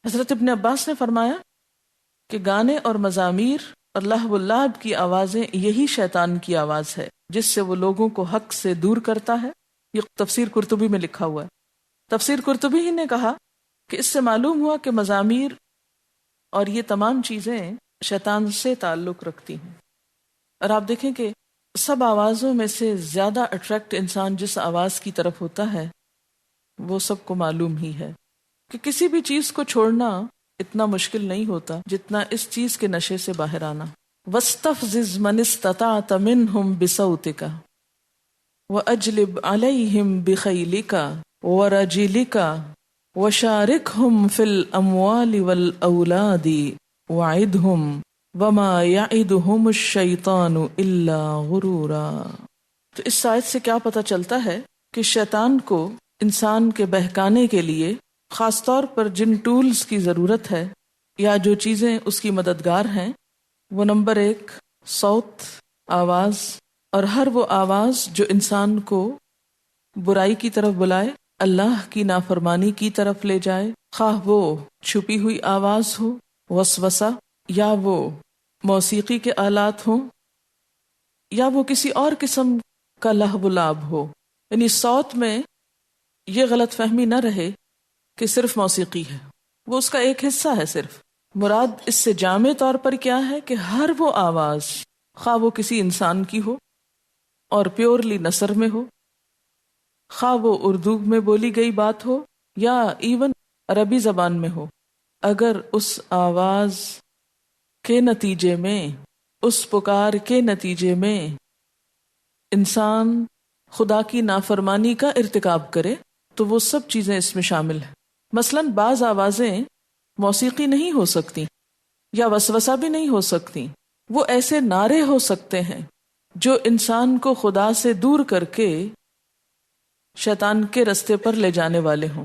حضرت ابن عباس نے فرمایا کہ گانے اور مزامیر اور لہو و لعب کی آوازیں یہی شیطان کی آواز ہے جس سے وہ لوگوں کو حق سے دور کرتا ہے. یہ تفسیر قرطبی میں لکھا ہوا ہے. تفسیر قرطبی ہی نے کہا کہ اس سے معلوم ہوا کہ مزامیر اور یہ تمام چیزیں شیطان سے تعلق رکھتی ہیں. اور آپ دیکھیں کہ سب آوازوں میں سے زیادہ اٹریکٹ انسان جس آواز کی طرف ہوتا ہے وہ سب کو معلوم ہی ہے کہ کسی بھی چیز کو چھوڑنا اتنا مشکل نہیں ہوتا جتنا اس چیز کے نشے سے باہر آنا. وَاسْتَفْزِزْ مَنِ اسْتَطَعْتَ مِنْهُمْ بِصَوْتِكَ وَأَجْلِبْ عَلَيْهِمْ بِخَيْلِكَ وَرَجِلِكَ وَشَارِكْهُمْ فِي الْأَمْوَالِ وَالْأَوْلَادِ وَعِدْهُمْ وَمَا يَعِدُهُمُ الشَّيْطَانُ إِلَّا غُرُورًا. تو اس آیت سے کیا پتہ چلتا ہے کہ شیطان کو انسان کے بہکانے کے لیے خاص طور پر جن ٹولز کی ضرورت ہے یا جو چیزیں اس کی مددگار ہیں وہ نمبر 1 صوت، آواز، اور ہر وہ آواز جو انسان کو برائی کی طرف بلائے، اللہ کی نافرمانی کی طرف لے جائے، خواہ وہ چھپی ہوئی آواز ہو، وسوسہ، یا وہ موسیقی کے آلات ہوں، یا وہ کسی اور قسم کا لہو و لعب ہو. یعنی صوت میں یہ غلط فہمی نہ رہے کہ صرف موسیقی ہے، وہ اس کا ایک حصہ ہے صرف. مراد اس سے جامع طور پر کیا ہے کہ ہر وہ آواز، خواہ وہ کسی انسان کی ہو اور پیورلی نثر میں ہو، خواہ وہ اردو میں بولی گئی بات ہو یا ایون عربی زبان میں ہو، اگر اس آواز کے نتیجے میں، اس پکار کے نتیجے میں انسان خدا کی نافرمانی کا ارتکاب کرے تو وہ سب چیزیں اس میں شامل ہیں. مثلاً بعض آوازیں موسیقی نہیں ہو سکتی یا وسوسہ بھی نہیں ہو سکتی، وہ ایسے نعرے ہو سکتے ہیں جو انسان کو خدا سے دور کر کے شیطان کے رستے پر لے جانے والے ہوں.